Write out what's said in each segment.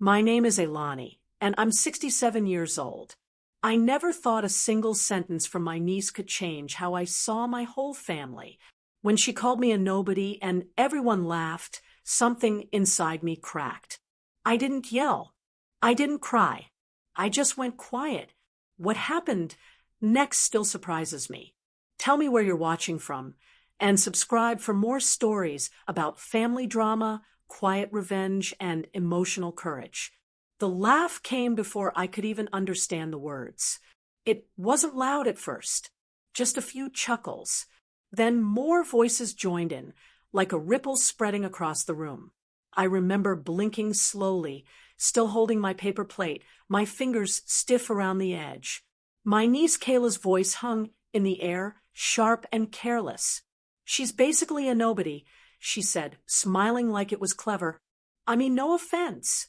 My name is Aylani, and I'm 67 years old. I never thought a single sentence from my niece could change how I saw my whole family. When she called me a nobody and everyone laughed, something inside me cracked. I didn't yell. I didn't cry. I just went quiet. What happened next still surprises me. Tell me where you're watching from, and subscribe for more stories about family drama, quiet revenge, and emotional courage. The laugh came before I could even understand the words. It wasn't loud at first, just a few chuckles. Then more voices joined in, like a ripple spreading across the room. I remember blinking slowly, still holding my paper plate, my fingers stiff around the edge. My niece Kayla's voice hung in the air, sharp and careless. "She's basically a nobody," she said, smiling like it was clever. "I mean, no offense."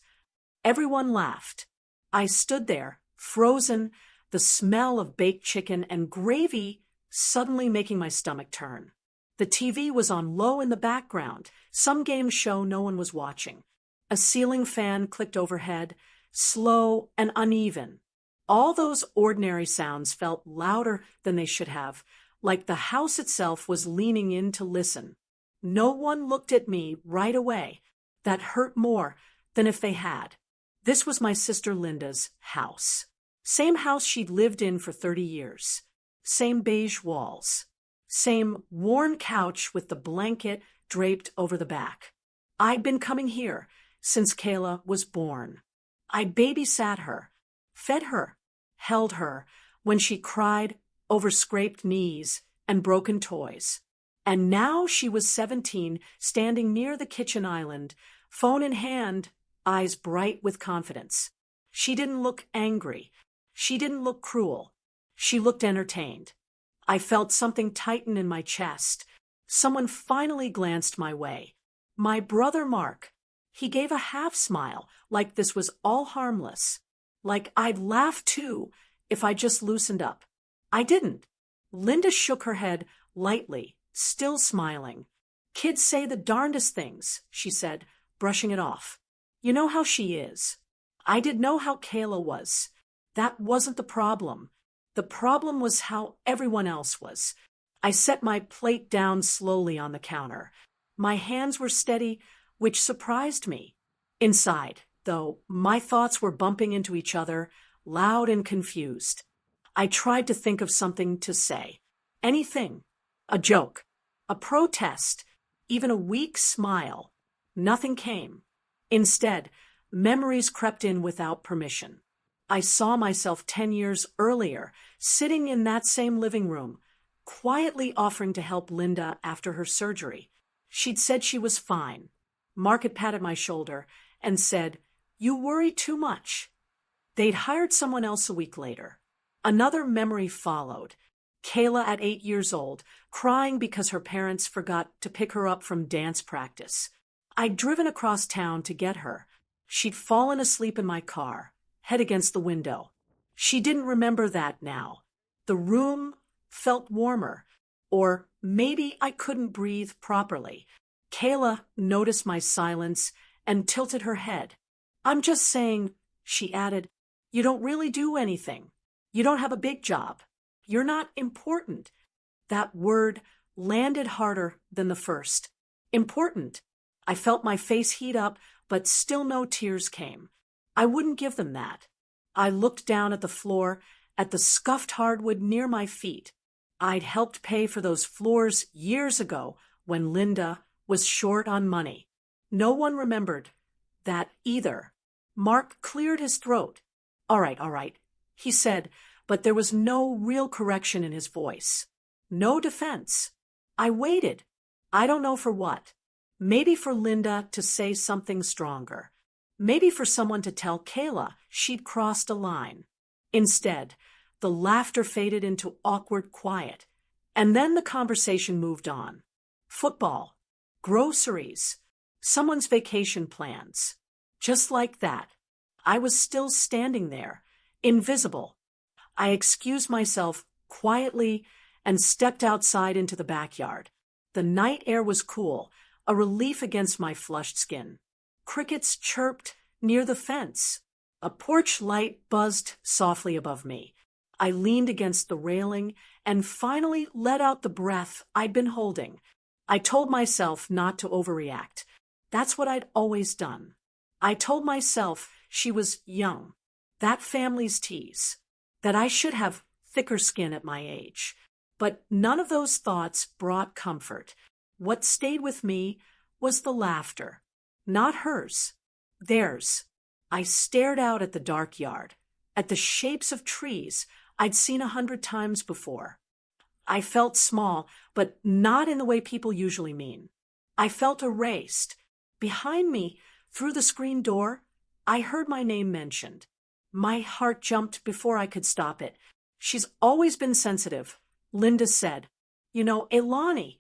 Everyone laughed. I stood there, frozen, the smell of baked chicken and gravy suddenly making my stomach turn. The TV was on low in the background, some game show no one was watching. A ceiling fan clicked overhead, slow and uneven. All those ordinary sounds felt louder than they should have, like the house itself was leaning in to listen. No one looked at me right away. That hurt more than if they had. This was my sister Linda's house. Same house she'd lived in for 30 years. Same beige walls. Same worn couch with the blanket draped over the back. I'd been coming here since Kayla was born. I babysat her, fed her, held her when she cried over scraped knees and broken toys. And now she was 17, standing near the kitchen island, phone in hand, eyes bright with confidence. She didn't look angry. She didn't look cruel. She looked entertained. I felt something tighten in my chest. Someone finally glanced my way. My brother Mark. He gave a half smile, like this was all harmless. Like I'd laugh too, if I just loosened up. I didn't. Linda shook her head lightly, still smiling. "Kids say the darndest things," she said, brushing it off. "You know how she is." I didn't know how Kayla was. That wasn't the problem. The problem was how everyone else was. I set my plate down slowly on the counter. My hands were steady, which surprised me. Inside, though, my thoughts were bumping into each other, loud and confused. I tried to think of something to say. Anything. A joke. A protest. Even a weak smile. Nothing came. Instead, memories crept in without permission. I saw myself 10 years earlier, sitting in that same living room, quietly offering to help Linda after her surgery. She'd said she was fine. Mark had patted my shoulder and said, "You worry too much." They'd hired someone else a week later. Another memory followed. Kayla at 8 years old, crying because her parents forgot to pick her up from dance practice. I'd driven across town to get her. She'd fallen asleep in my car, head against the window. She didn't remember that now. The room felt warmer, or maybe I couldn't breathe properly. Kayla noticed my silence and tilted her head. "I'm just saying," she added, "you don't really do anything. You don't have a big job. You're not important." That word landed harder than the first. Important. I felt my face heat up, but still no tears came. I wouldn't give them that. I looked down at the floor, at the scuffed hardwood near my feet. I'd helped pay for those floors years ago when Linda was short on money. No one remembered that either. Mark cleared his throat. All right, he said, but there was no real correction in his voice. No defense. I waited. I don't know for what. Maybe for Linda to say something stronger. Maybe for someone to tell Kayla she'd crossed a line. Instead, the laughter faded into awkward quiet. And then the conversation moved on. Football, groceries, someone's vacation plans. Just like that. I was still standing there, invisible. I excused myself quietly and stepped outside into the backyard. The night air was cool, a relief against my flushed skin. Crickets chirped near the fence. A porch light buzzed softly above me. I leaned against the railing and finally let out the breath I'd been holding. I told myself not to overreact. That's what I'd always done. I told myself she was young, that family's tease, that I should have thicker skin at my age. But none of those thoughts brought comfort. What stayed with me was the laughter. Not hers, theirs. I stared out at the dark yard, at the shapes of trees I'd seen 100 times before. I felt small, but not in the way people usually mean. I felt erased. Behind me, through the screen door, I heard my name mentioned. My heart jumped before I could stop it. She's always been sensitive, Linda said. Aylani.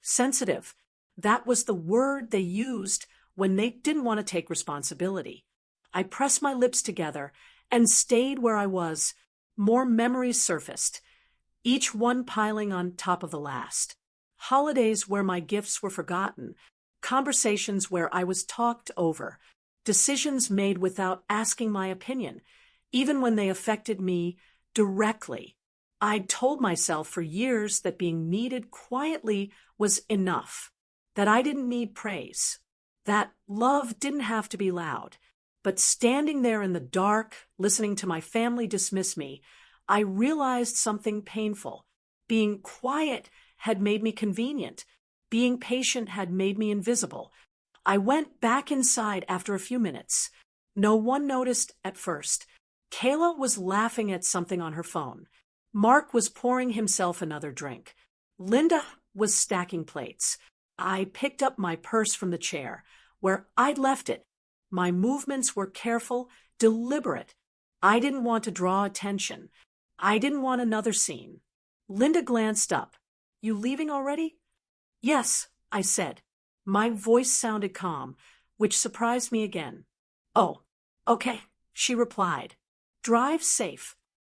Sensitive. That was the word they used when they didn't want to take responsibility. I pressed my lips together and stayed where I was. More memories surfaced, each one piling on top of the last. Holidays where my gifts were forgotten, conversations where I was talked over, decisions made without asking my opinion, even when they affected me directly. I'd told myself for years that being needed quietly was enough, that I didn't need praise, that love didn't have to be loud. But standing there in the dark, listening to my family dismiss me, I realized something painful. Being quiet had made me convenient. Being patient had made me invisible. I went back inside after a few minutes. No one noticed at first. Kayla was laughing at something on her phone. Mark was pouring himself another drink. Linda was stacking plates. I picked up my purse from the chair, where I'd left it. My movements were careful, deliberate. I didn't want to draw attention. I didn't want another scene. Linda glanced up. You leaving already? Yes, I said. My voice sounded calm, which surprised me again. Oh, okay, she replied. Drive safe.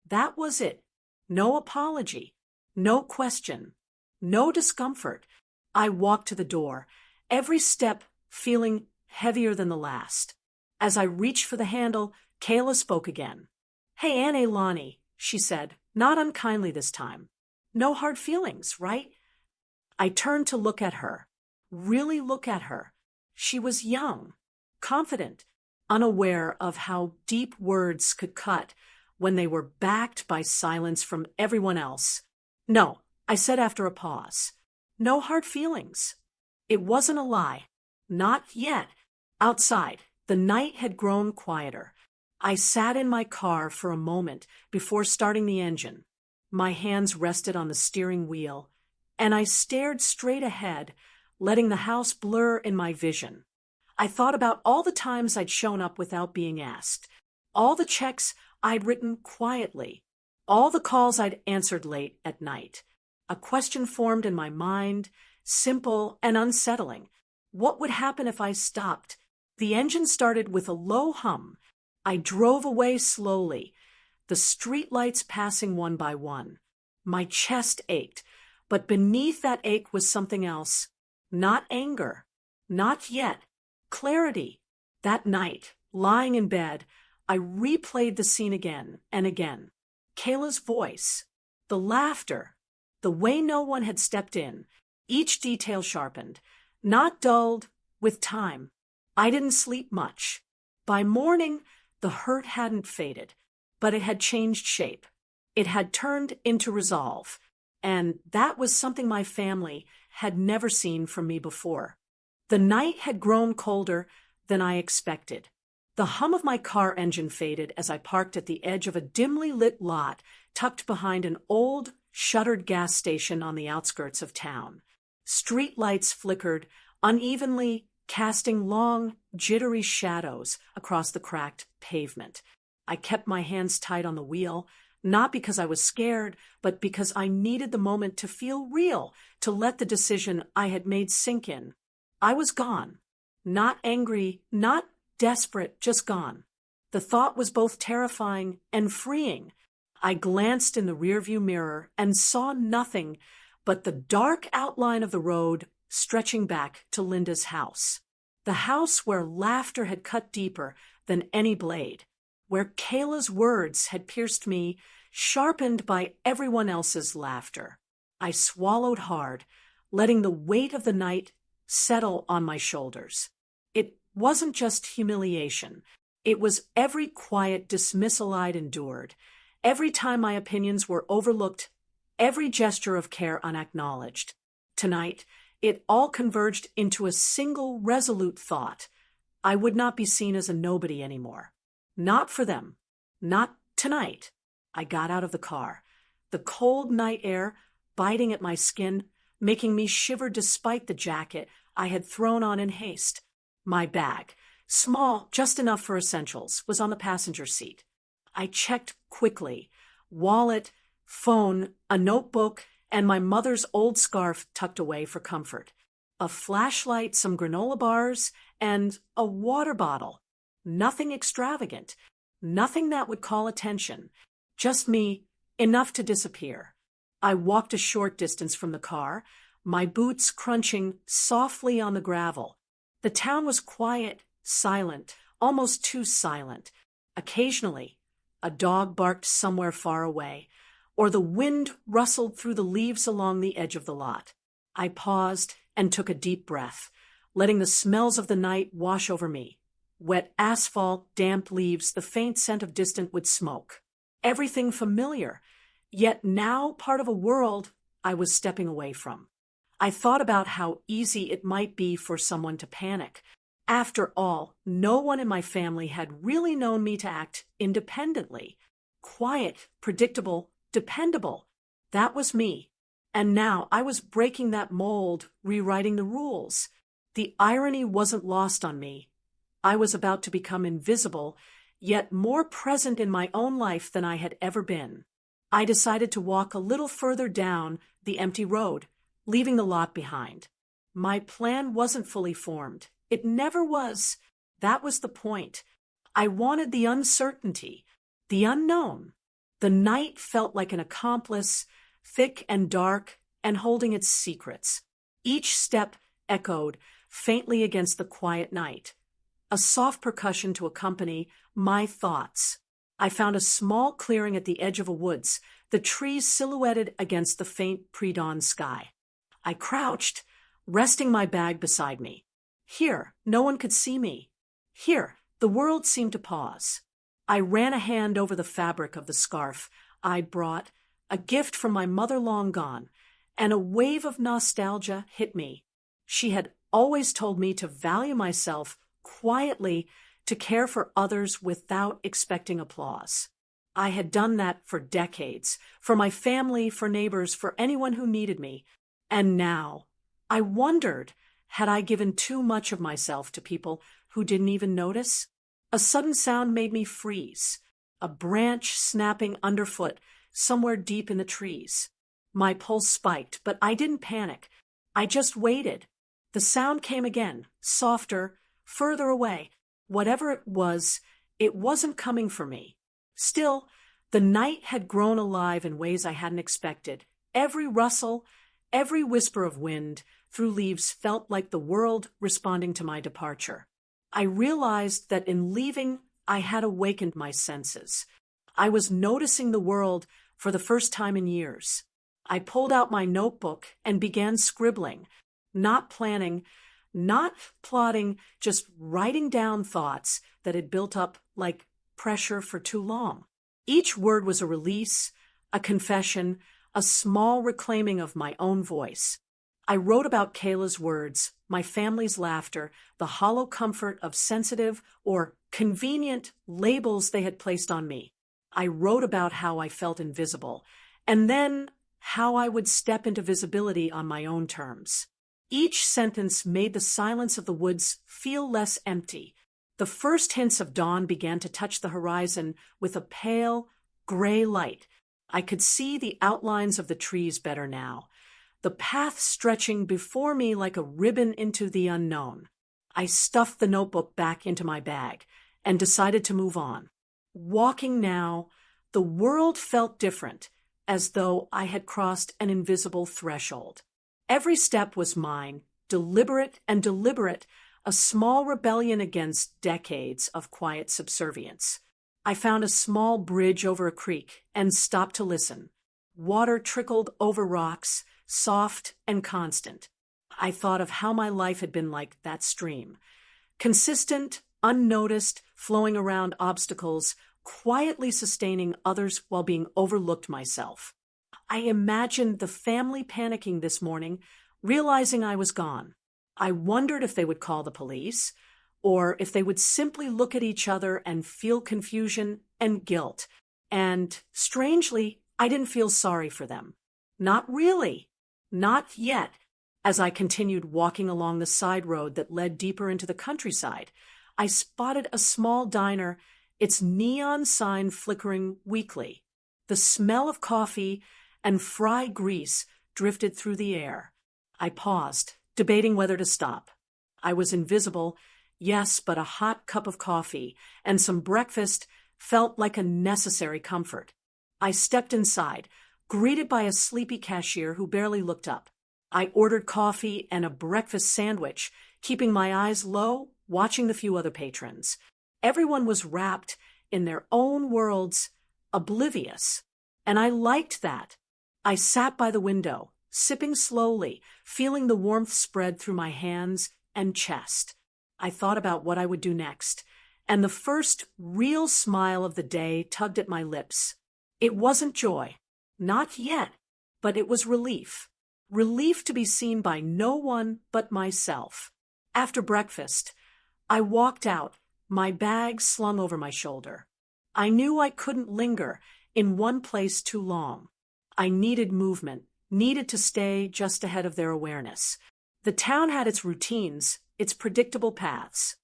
That was it. No apology. No question. No discomfort. I walked to the door, every step feeling heavier than the last. As I reached for the handle, Kayla spoke again. Hey, Aunt Aylani, she said, not unkindly this time. No hard feelings, right? I turned to look at her. Really look at her. She was young, confident, unaware of how deep words could cut when they were backed by silence from everyone else. No, I said after a pause. No hard feelings. It wasn't a lie. Not yet. Outside, the night had grown quieter. I sat in my car for a moment before starting the engine. My hands rested on the steering wheel, and I stared straight ahead, letting the house blur in my vision. I thought about all the times I'd shown up without being asked, all the checks I'd written quietly, all the calls I'd answered late at night. A question formed in my mind, simple and unsettling. What would happen if I stopped? The engine started with a low hum. I drove away slowly, the streetlights passing one by one. My chest ached, but beneath that ache was something else. Not anger. Not yet. Clarity. That night, lying in bed, I replayed the scene again and again. Kayla's voice, the laughter, the way no one had stepped in, each detail sharpened, not dulled, with time. I didn't sleep much. By morning, the hurt hadn't faded, but it had changed shape. It had turned into resolve, and that was something my family had never seen from me before. The night had grown colder than I expected. The hum of my car engine faded as I parked at the edge of a dimly lit lot tucked behind an old, shuttered gas station on the outskirts of town. Street lights flickered unevenly, casting long, jittery shadows across the cracked pavement. I kept my hands tight on the wheel, not because I was scared, but because I needed the moment to feel real, to let the decision I had made sink in. I was gone. Not angry, not desperate, just gone. The thought was both terrifying and freeing. I glanced in the rearview mirror and saw nothing but the dark outline of the road stretching back to Linda's house. The house where laughter had cut deeper than any blade, where Kayla's words had pierced me, sharpened by everyone else's laughter. I swallowed hard, letting the weight of the night settle on my shoulders. It wasn't just humiliation. It was every quiet dismissal I'd endured, every time my opinions were overlooked, every gesture of care unacknowledged. Tonight, it all converged into a single resolute thought. I would not be seen as a nobody anymore. Not for them. Not tonight. I got out of the car, the cold night air biting at my skin, making me shiver despite the jacket I had thrown on in haste. My bag, small, just enough for essentials, was on the passenger seat. I checked quickly. Wallet, phone, a notebook, and my mother's old scarf tucked away for comfort. A flashlight, some granola bars, and a water bottle. Nothing extravagant. Nothing that would call attention. Just me, enough to disappear. I walked a short distance from the car, my boots crunching softly on the gravel. The town was quiet, silent, almost too silent. Occasionally, a dog barked somewhere far away, or the wind rustled through the leaves along the edge of the lot. I paused and took a deep breath, letting the smells of the night wash over me. Wet asphalt, damp leaves, the faint scent of distant wood smoke. Everything familiar, yet now part of a world I was stepping away from. I thought about how easy it might be for someone to panic. After all, no one in my family had really known me to act independently. Quiet, predictable, dependable. That was me. And now I was breaking that mold, rewriting the rules. The irony wasn't lost on me. I was about to become invisible, yet more present in my own life than I had ever been. I decided to walk a little further down the empty road, leaving the lot behind. My plan wasn't fully formed. It never was. That was the point. I wanted the uncertainty, the unknown. The night felt like an accomplice, thick and dark, and holding its secrets. Each step echoed faintly against the quiet night, a soft percussion to accompany my thoughts. I found a small clearing at the edge of a woods, the trees silhouetted against the faint pre-dawn sky. I crouched, resting my bag beside me. Here, no one could see me. Here, the world seemed to pause. I ran a hand over the fabric of the scarf I'd brought, a gift from my mother long gone, and a wave of nostalgia hit me. She had always told me to value myself quietly, to care for others without expecting applause. I had done that for decades, for my family, for neighbors, for anyone who needed me. And now, I wondered, had I given too much of myself to people who didn't even notice? A sudden sound made me freeze, a branch snapping underfoot somewhere deep in the trees. My pulse spiked, but I didn't panic. I just waited. The sound came again, softer, further away. Whatever it wasn't coming for me. Still, the night had grown alive in ways I hadn't expected. Every rustle, every whisper of wind through leaves felt like the world responding to my departure. I realized that in leaving, I had awakened my senses. I was noticing the world for the first time in years. I pulled out my notebook and began scribbling, not planning, not plotting, just writing down thoughts that had built up like pressure for too long. Each word was a release, a confession, a small reclaiming of my own voice. I wrote about Kayla's words, my family's laughter, the hollow comfort of sensitive or convenient labels they had placed on me. I wrote about how I felt invisible, and then how I would step into visibility on my own terms. Each sentence made the silence of the woods feel less empty. The first hints of dawn began to touch the horizon with a pale, gray light. I could see the outlines of the trees better now, the path stretching before me like a ribbon into the unknown. I stuffed the notebook back into my bag and decided to move on. Walking now, the world felt different, as though I had crossed an invisible threshold. Every step was mine, deliberate, a small rebellion against decades of quiet subservience. I found a small bridge over a creek and stopped to listen. Water trickled over rocks, soft and constant. I thought of how my life had been like that stream. Consistent, unnoticed, flowing around obstacles, quietly sustaining others while being overlooked myself. I imagined the family panicking this morning, realizing I was gone. I wondered if they would call the police, or if they would simply look at each other and feel confusion and guilt. And, strangely, I didn't feel sorry for them. Not really. Not yet. As I continued walking along the side road that led deeper into the countryside, I spotted a small diner, its neon sign flickering weakly. The smell of coffee and fry grease drifted through the air. I paused, debating whether to stop. I was invisible, yes, but a hot cup of coffee and some breakfast felt like a necessary comfort. I stepped inside, greeted by a sleepy cashier who barely looked up. I ordered coffee and a breakfast sandwich, keeping my eyes low, watching the few other patrons. Everyone was wrapped in their own worlds, oblivious. And I liked that. I sat by the window, sipping slowly, feeling the warmth spread through my hands and chest. I thought about what I would do next, and the first real smile of the day tugged at my lips. It wasn't joy. Not yet. But it was relief. Relief to be seen by no one but myself. After breakfast, I walked out, my bag slung over my shoulder. I knew I couldn't linger in one place too long. I needed movement, needed to stay just ahead of their awareness. The town had its routines, its predictable paths.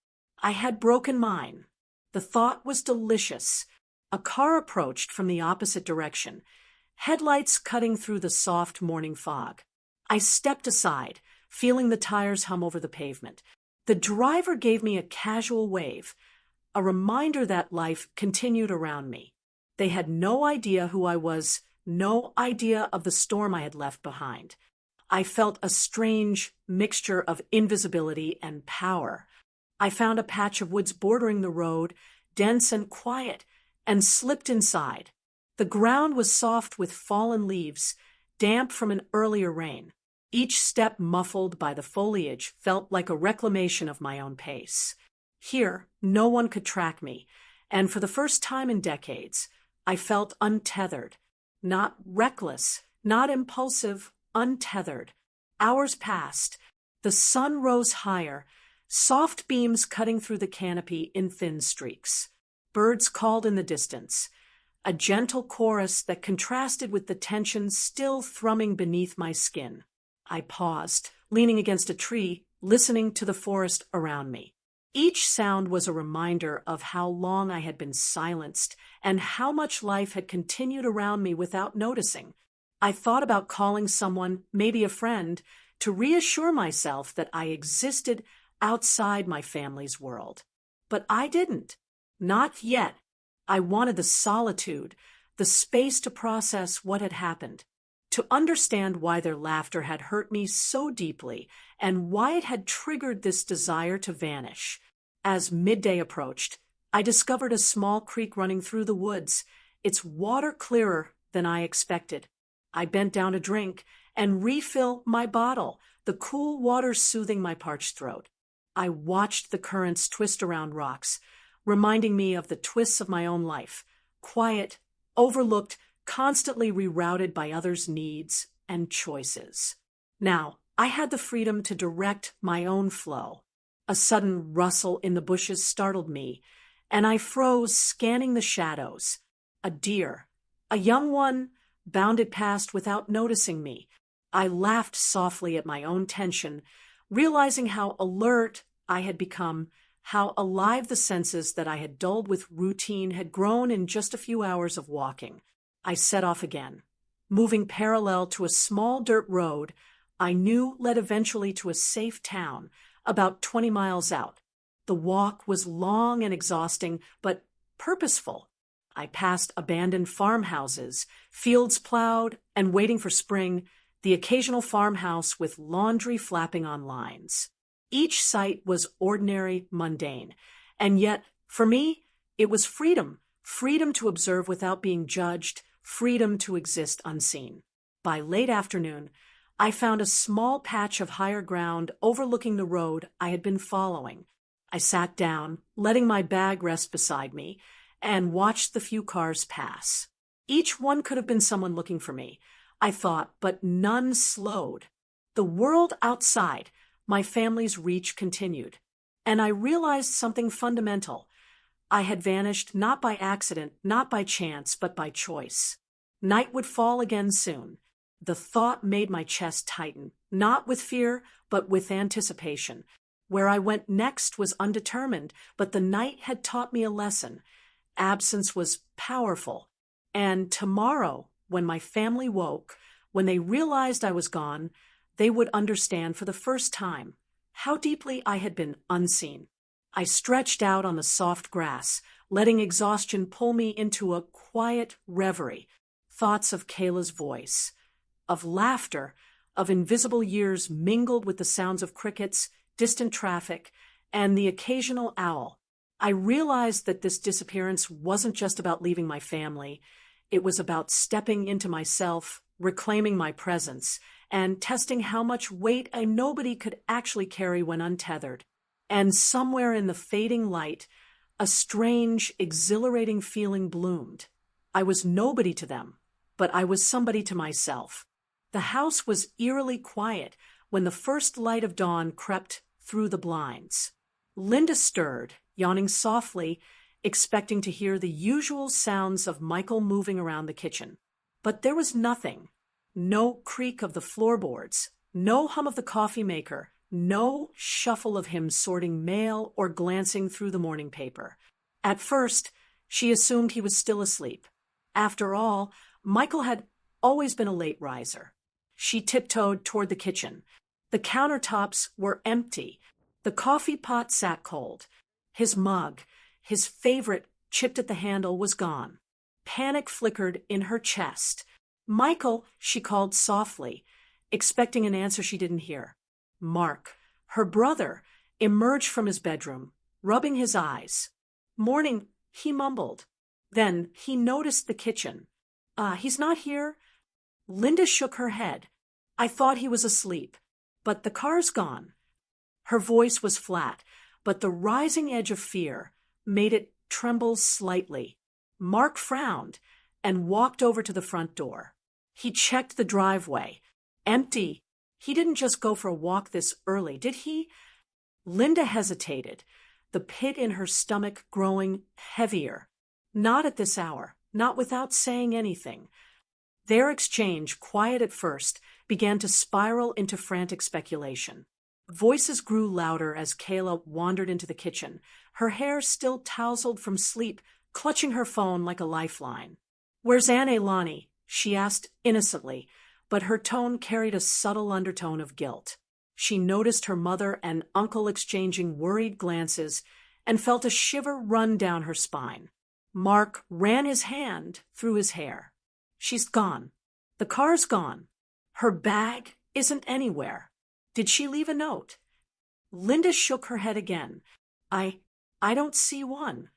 I had broken mine. The thought was delicious. A car approached from the opposite direction, headlights cutting through the soft morning fog. I stepped aside, feeling the tires hum over the pavement. The driver gave me a casual wave, a reminder that life continued around me. They had no idea who I was, no idea of the storm I had left behind. I felt a strange mixture of invisibility and power. I found a patch of woods bordering the road, dense and quiet, and slipped inside. The ground was soft with fallen leaves, damp from an earlier rain. Each step muffled by the foliage felt like a reclamation of my own pace. Here, no one could track me, and for the first time in decades, I felt untethered. Not reckless, not impulsive, untethered. Hours passed. The sun rose higher, soft beams cutting through the canopy in thin streaks. Birds called in the distance, a gentle chorus that contrasted with the tension still thrumming beneath my skin. I paused, leaning against a tree, listening to the forest around me. Each sound was a reminder of how long I had been silenced and how much life had continued around me without noticing. I thought about calling someone, maybe a friend, to reassure myself that I existed outside my family's world. But I didn't. Not yet. I wanted the solitude, the space to process what had happened, to understand why their laughter had hurt me so deeply and why it had triggered this desire to vanish. As midday approached, I discovered a small creek running through the woods, its water clearer than I expected. I bent down to drink and refill my bottle, the cool water soothing my parched throat. I watched the currents twist around rocks, reminding me of the twists of my own life, quiet, overlooked, constantly rerouted by others' needs and choices. Now, I had the freedom to direct my own flow. A sudden rustle in the bushes startled me, and I froze, scanning the shadows. A deer, a young one, bounded past without noticing me. I laughed softly at my own tension, realizing how alert I had become, how alive the senses that I had dulled with routine had grown in just a few hours of walking. I set off again, moving parallel to a small dirt road I knew led eventually to a safe town, about 20 miles out. The walk was long and exhausting, but purposeful. I passed abandoned farmhouses, fields plowed and waiting for spring, the occasional farmhouse with laundry flapping on lines. Each sight was ordinary, mundane. And yet, for me, it was freedom. Freedom to observe without being judged, freedom to exist unseen. By late afternoon, I found a small patch of higher ground overlooking the road I had been following. I sat down, letting my bag rest beside me, and watched the few cars pass. Each one could have been someone looking for me, I thought, but none slowed. The world outside, my family's reach continued. And I realized something fundamental. I had vanished not by accident, not by chance, but by choice. Night would fall again soon. The thought made my chest tighten, not with fear, but with anticipation. Where I went next was undetermined, but the night had taught me a lesson. Absence was powerful. And tomorrow, when my family woke, when they realized I was gone, they would understand for the first time how deeply I had been unseen. I stretched out on the soft grass, letting exhaustion pull me into a quiet reverie. Thoughts of Kayla's voice, of laughter, of invisible years mingled with the sounds of crickets, distant traffic, and the occasional owl. I realized that this disappearance wasn't just about leaving my family. It was about stepping into myself, reclaiming my presence, and testing how much weight a nobody could actually carry when untethered. And somewhere in the fading light, a strange, exhilarating feeling bloomed. I was nobody to them, but I was somebody to myself. The house was eerily quiet when the first light of dawn crept through the blinds. Linda stirred, yawning softly, expecting to hear the usual sounds of Michael moving around the kitchen. But there was nothing. No creak of the floorboards, no hum of the coffee maker, no shuffle of him sorting mail or glancing through the morning paper. At first, she assumed he was still asleep. After all, Michael had always been a late riser. She tiptoed toward the kitchen. The countertops were empty. The coffee pot sat cold. His mug, his favorite, chipped at the handle, was gone. Panic flickered in her chest. "Michael," she called softly, expecting an answer she didn't hear. Mark, her brother, emerged from his bedroom, rubbing his eyes. "Morning," he mumbled. Then he noticed the kitchen. He's not here?" Linda shook her head. "I thought he was asleep. But the car's gone." Her voice was flat, but the rising edge of fear made it tremble slightly. Mark frowned and walked over to the front door. He checked the driveway. Empty. He didn't just go for a walk this early, did he? Linda hesitated, the pit in her stomach growing heavier. Not at this hour, not without saying anything. Their exchange, quiet at first, began to spiral into frantic speculation. Voices grew louder as Kayla wandered into the kitchen, her hair still tousled from sleep, clutching her phone like a lifeline. "Where's Aunt Aylani?" she asked innocently, but her tone carried a subtle undertone of guilt. She noticed her mother and uncle exchanging worried glances and felt a shiver run down her spine. Mark ran his hand through his hair. "She's gone. The car's gone. Her bag isn't anywhere. Did she leave a note?" Linda shook her head again. I don't see one."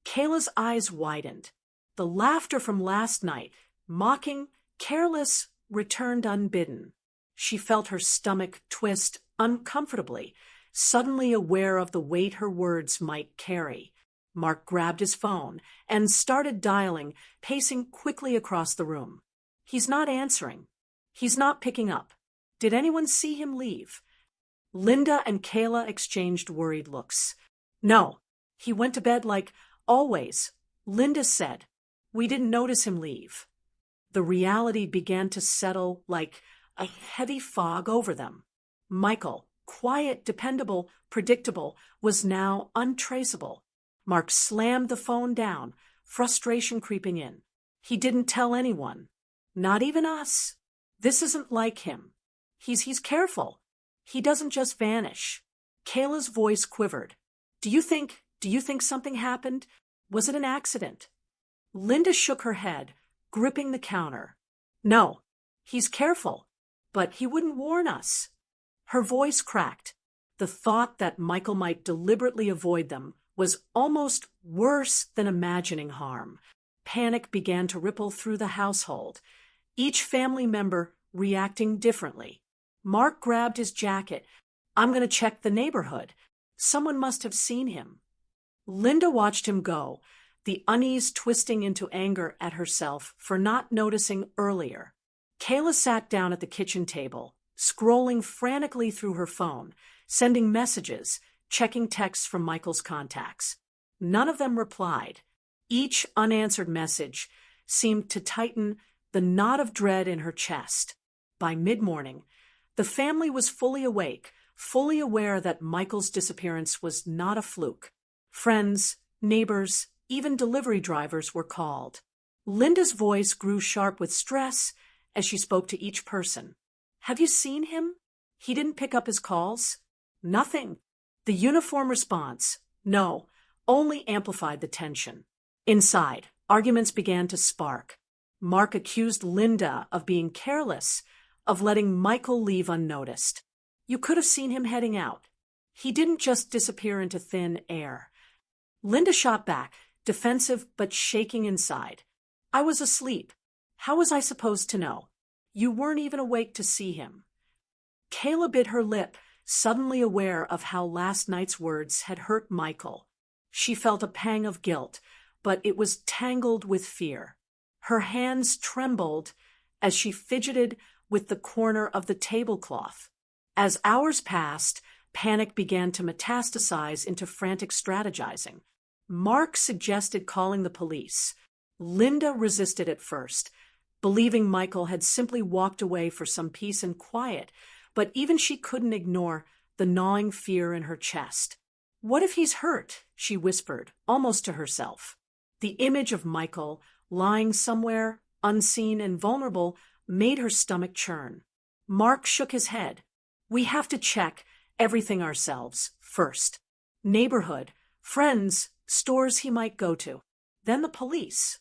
Kayla's eyes widened. The laughter from last night, mocking, careless, returned unbidden. She felt her stomach twist uncomfortably, suddenly aware of the weight her words might carry. Mark grabbed his phone and started dialing, pacing quickly across the room. "He's not answering. He's not picking up. Did anyone see him leave?" Linda and Kayla exchanged worried looks. "No, he went to bed like always," Linda said. "We didn't notice him leave." The reality began to settle like a heavy fog over them. Michael, quiet, dependable, predictable, was now untraceable. Mark slammed the phone down, frustration creeping in. "He didn't tell anyone. Not even us. This isn't like him. He's careful. He doesn't just vanish." Kayla's voice quivered. Do you think something happened? Was it an accident?" Linda shook her head, gripping the counter. "No, he's careful, but he wouldn't warn us." Her voice cracked. The thought that Michael might deliberately avoid them was almost worse than imagining harm. Panic began to ripple through the household, each family member reacting differently. Mark grabbed his jacket. "I'm going to check the neighborhood. Someone must have seen him." Linda watched him go, the unease twisting into anger at herself for not noticing earlier. Kayla sat down at the kitchen table, scrolling frantically through her phone, sending messages, checking texts from Michael's contacts. None of them replied. Each unanswered message seemed to tighten the knot of dread in her chest. By mid-morning, the family was fully awake, fully aware that Michael's disappearance was not a fluke. Friends, neighbors, even delivery drivers were called. Linda's voice grew sharp with stress as she spoke to each person. "Have you seen him? He didn't pick up his calls?" "Nothing." The uniform response, "No," only amplified the tension. Inside, arguments began to spark. Mark accused Linda of being careless, of letting Michael leave unnoticed. "You could have seen him heading out. He didn't just disappear into thin air." Linda shot back, defensive but shaking inside. "I was asleep. How was I supposed to know? You weren't even awake to see him." Kayla bit her lip, suddenly aware of how last night's words had hurt Michael. She felt a pang of guilt, but it was tangled with fear. Her hands trembled as she fidgeted with the corner of the tablecloth. As hours passed, panic began to metastasize into frantic strategizing. Mark suggested calling the police. Linda resisted at first, believing Michael had simply walked away for some peace and quiet, but even she couldn't ignore the gnawing fear in her chest. "What if he's hurt?" she whispered, almost to herself. The image of Michael, lying somewhere, unseen and vulnerable, made her stomach churn. Mark shook his head. "We have to check everything ourselves first. Neighborhood, friends, stores he might go to. Then the police."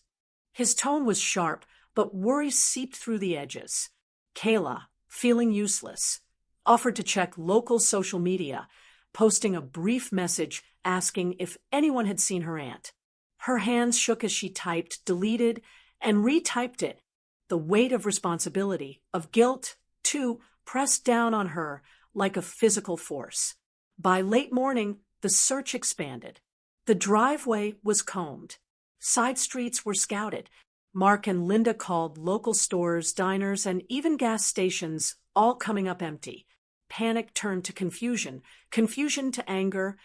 His tone was sharp, but worry seeped through the edges. Kayla, feeling useless, offered to check local social media, posting a brief message asking if anyone had seen her aunt. Her hands shook as she typed, deleted, and retyped it. The weight of responsibility, of guilt, too, pressed down on her like a physical force. By late morning, the search expanded. The driveway was combed. Side streets were scouted. Mark and Linda called local stores, diners, and even gas stations, all coming up empty. Panic turned to confusion, confusion to anger,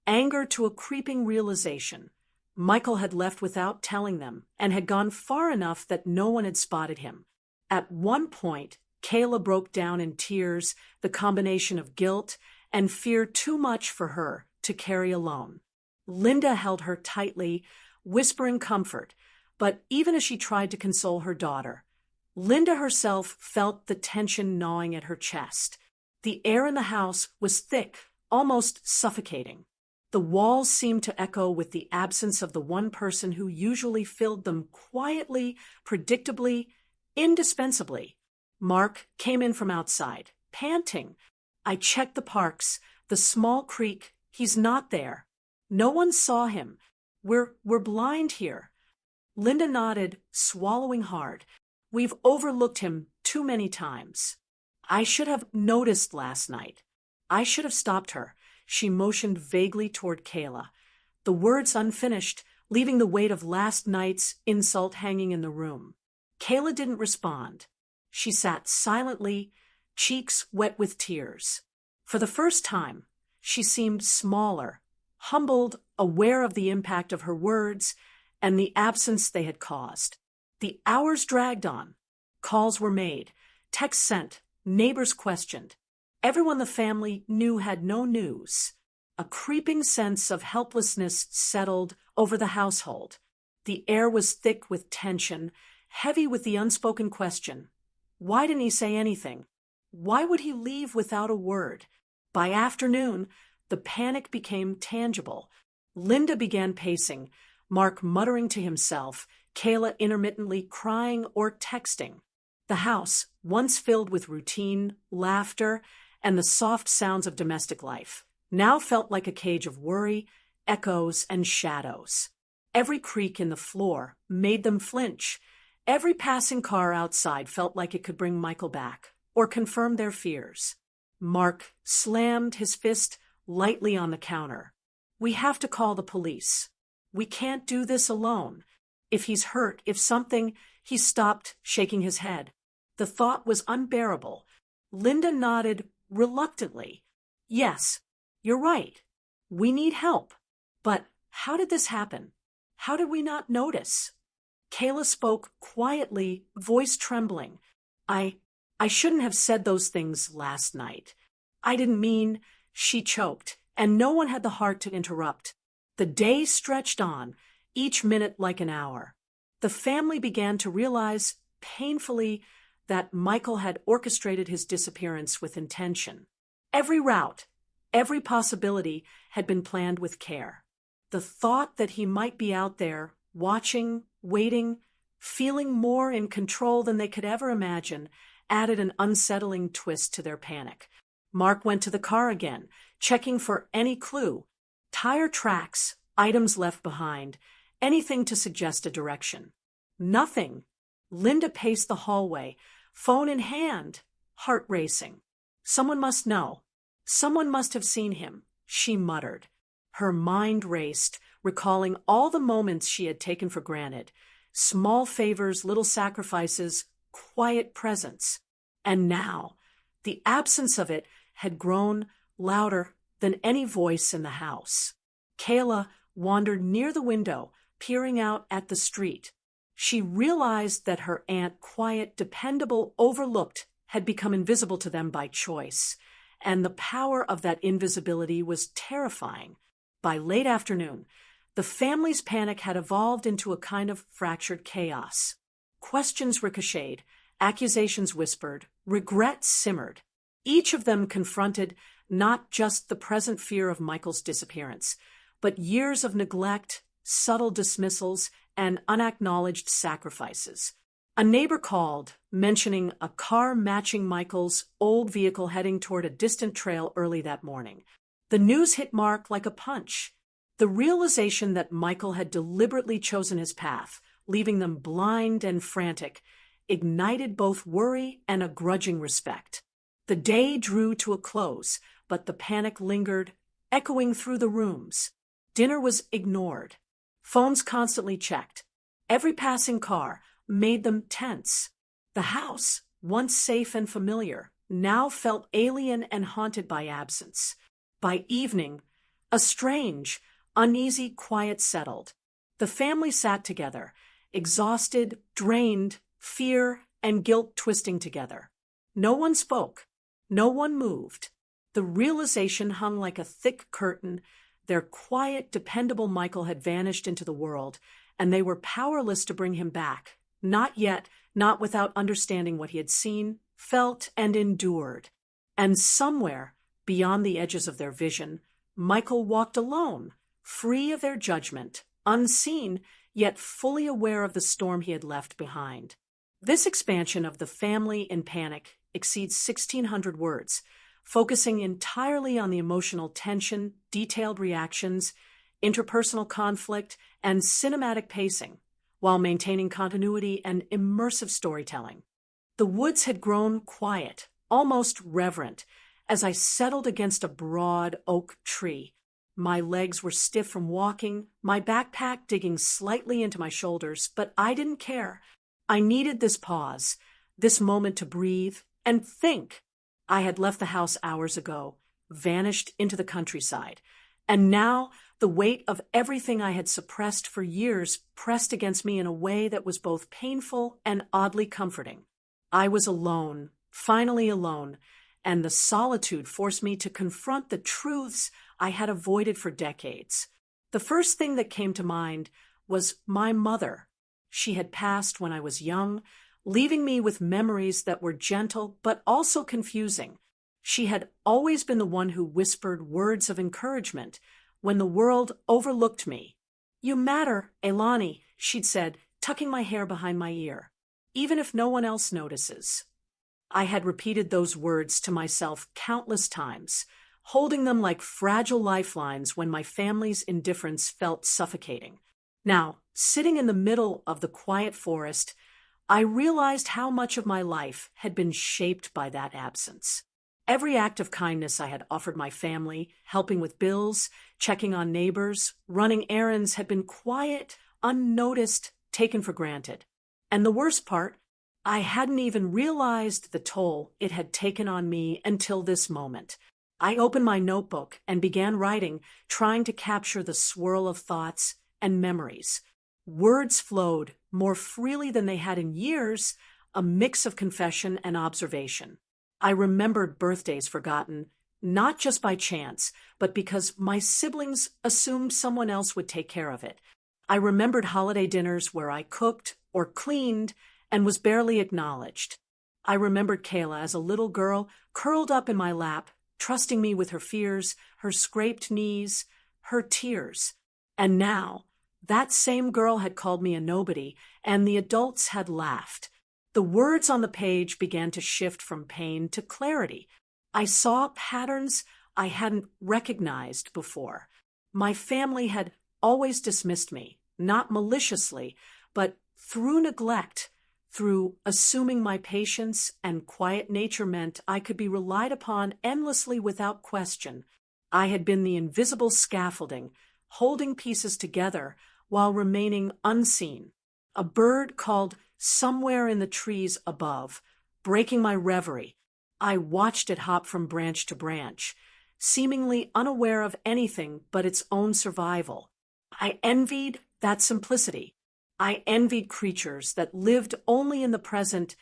anger to a creeping realization. Michael had left without telling them and had gone far enough that no one had spotted him. At one point, Kayla broke down in tears, the combination of guilt and fear too much for her to carry alone. Linda held her tightly, whispering comfort, but even as she tried to console her daughter, Linda herself felt the tension gnawing at her chest. The air in the house was thick, almost suffocating. The walls seemed to echo with the absence of the one person who usually filled them quietly, predictably, indispensably. Mark came in from outside, panting. "I checked the parks, the small creek. He's not there. No one saw him. We're blind here." Linda nodded, swallowing hard. "We've overlooked him too many times. I should have noticed last night. I should have stopped her." She motioned vaguely toward Kayla, the words unfinished, leaving the weight of last night's insult hanging in the room. Kayla didn't respond. She sat silently, cheeks wet with tears. For the first time, she seemed smaller, humbled, aware of the impact of her words and the absence they had caused. The hours dragged on. Calls were made, texts sent, neighbors questioned. Everyone the family knew had no news. A creeping sense of helplessness settled over the household. The air was thick with tension, heavy with the unspoken question. Why didn't he say anything? Why would he leave without a word? By afternoon, the panic became tangible. Linda began pacing, Mark muttering to himself, Kayla intermittently crying or texting. The house, once filled with routine, laughter, and the soft sounds of domestic life now felt like a cage of worry, echoes, and shadows. Every creak in the floor made them flinch. Every passing car outside felt like it could bring Michael back or confirm their fears. Mark slammed his fist lightly on the counter. "We have to call the police. We can't do this alone. If he's hurt, if something—" He stopped, shaking his head. The thought was unbearable. Linda nodded reluctantly. "Yes, you're right. We need help. But how did this happen? How did we not notice?" Kayla spoke quietly, voice trembling. I shouldn't have said those things last night. I didn't mean—" She choked, and no one had the heart to interrupt. The day stretched on, each minute like an hour. The family began to realize, painfully, that Michael had orchestrated his disappearance with intention. Every route, every possibility had been planned with care. The thought that he might be out there, watching, waiting, feeling more in control than they could ever imagine, added an unsettling twist to their panic. Mark went to the car again, checking for any clue. Tire tracks, items left behind, anything to suggest a direction. Nothing. Linda paced the hallway, phone in hand, heart racing. Someone must know. Someone must have seen him, she muttered. Her mind raced, recalling all the moments she had taken for granted. Small favors, little sacrifices, quiet presence. And now, the absence of it had grown louder than any voice in the house. Kayla wandered near the window, peering out at the street. She realized that her aunt, quiet, dependable, overlooked, had become invisible to them by choice, and the power of that invisibility was terrifying. By late afternoon, the family's panic had evolved into a kind of fractured chaos. Questions ricocheted, accusations whispered, regret simmered. Each of them confronted not just the present fear of Michael's disappearance, but years of neglect, subtle dismissals, and unacknowledged sacrifices. A neighbor called, mentioning a car matching Michael's old vehicle heading toward a distant trail early that morning. The news hit Mark like a punch. The realization that Michael had deliberately chosen his path, leaving them blind and frantic, ignited both worry and a grudging respect. The day drew to a close, but the panic lingered, echoing through the rooms. Dinner was ignored. Phones constantly checked. Every passing car made them tense. The house, once safe and familiar, now felt alien and haunted by absence. By evening, a strange, uneasy quiet settled. The family sat together, exhausted, drained, fear and guilt twisting together. No one spoke. No one moved. The realization hung like a thick curtain. Their quiet, dependable Michael had vanished into the world, and they were powerless to bring him back. Not yet, not without understanding what he had seen, felt, and endured. And somewhere, beyond the edges of their vision, Michael walked alone, free of their judgment, unseen, yet fully aware of the storm he had left behind. This expansion of the family in panic exceeds 1,600 words, focusing entirely on the emotional tension, detailed reactions, interpersonal conflict, and cinematic pacing, while maintaining continuity and immersive storytelling. The woods had grown quiet, almost reverent, as I settled against a broad oak tree. My legs were stiff from walking, my backpack digging slightly into my shoulders, but I didn't care. I needed this pause, this moment to breathe and think. I had left the house hours ago, vanished into the countryside, and now the weight of everything I had suppressed for years pressed against me in a way that was both painful and oddly comforting. I was alone, finally alone, and the solitude forced me to confront the truths I had avoided for decades. The first thing that came to mind was my mother. She had passed when I was young, leaving me with memories that were gentle but also confusing. She had always been the one who whispered words of encouragement when the world overlooked me. "You matter, Aylani," she'd said, tucking my hair behind my ear, "even if no one else notices." I had repeated those words to myself countless times, holding them like fragile lifelines when my family's indifference felt suffocating. Now, sitting in the middle of the quiet forest, I realized how much of my life had been shaped by that absence. Every act of kindness I had offered my family, helping with bills, checking on neighbors, running errands, had been quiet, unnoticed, taken for granted. And the worst part, I hadn't even realized the toll it had taken on me until this moment. I opened my notebook and began writing, trying to capture the swirl of thoughts and memories. Words flowed more freely than they had in years, a mix of confession and observation. I remembered birthdays forgotten, not just by chance, but because my siblings assumed someone else would take care of it. I remembered holiday dinners where I cooked or cleaned and was barely acknowledged. I remembered Kayla as a little girl curled up in my lap, trusting me with her fears, her scraped knees, her tears. And now, that same girl had called me a nobody, and the adults had laughed. The words on the page began to shift from pain to clarity. I saw patterns I hadn't recognized before. My family had always dismissed me, not maliciously, but through neglect, through assuming my patience and quiet nature meant I could be relied upon endlessly without question. I had been the invisible scaffolding, holding pieces together while remaining unseen. A bird called somewhere in the trees above, breaking my reverie. I watched it hop from branch to branch, seemingly unaware of anything but its own survival. I envied that simplicity. I envied creatures that lived only in the present,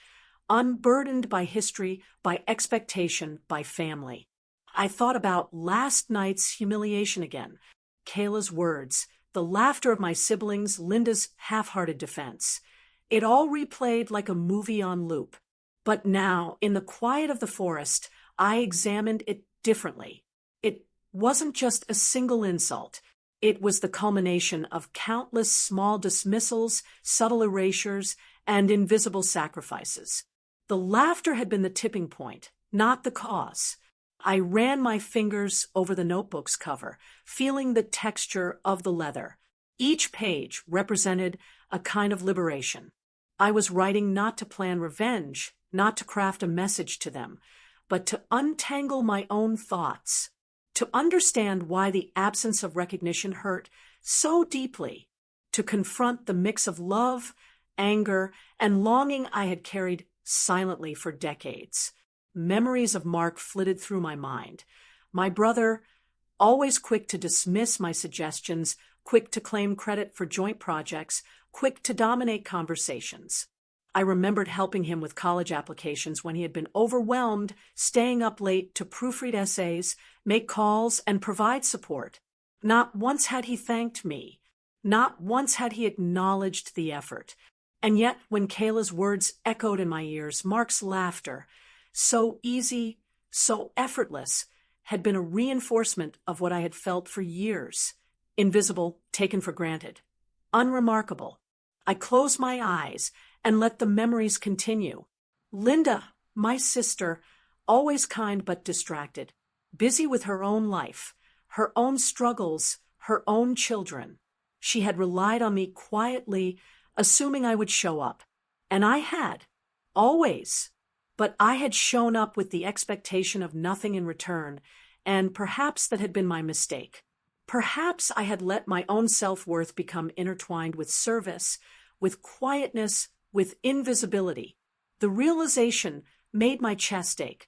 unburdened by history, by expectation, by family. I thought about last night's humiliation again, Kayla's words, the laughter of my siblings, Linda's half-hearted defense. It all replayed like a movie on loop. But now, in the quiet of the forest, I examined it differently. It wasn't just a single insult. It was the culmination of countless small dismissals, subtle erasures, and invisible sacrifices. The laughter had been the tipping point, not the cause. I ran my fingers over the notebook's cover, feeling the texture of the leather. Each page represented a kind of liberation. I was writing not to plan revenge, not to craft a message to them, but to untangle my own thoughts, to understand why the absence of recognition hurt so deeply, to confront the mix of love, anger, and longing I had carried silently for decades. Memories of Mark flitted through my mind. My brother, always quick to dismiss my suggestions, quick to claim credit for joint projects, quick to dominate conversations. I remembered helping him with college applications when he had been overwhelmed, staying up late to proofread essays, make calls, and provide support. Not once had he thanked me. Not once had he acknowledged the effort. And yet, when Kayla's words echoed in my ears, Mark's laughter, so easy, so effortless, had been a reinforcement of what I had felt for years. Invisible, taken for granted. Unremarkable. I closed my eyes and let the memories continue. Linda, my sister, always kind but distracted, busy with her own life, her own struggles, her own children. She had relied on me quietly, assuming I would show up. And I had, always. But I had shown up with the expectation of nothing in return, and perhaps that had been my mistake. Perhaps I had let my own self-worth become intertwined with service, with quietness, with invisibility. The realization made my chest ache.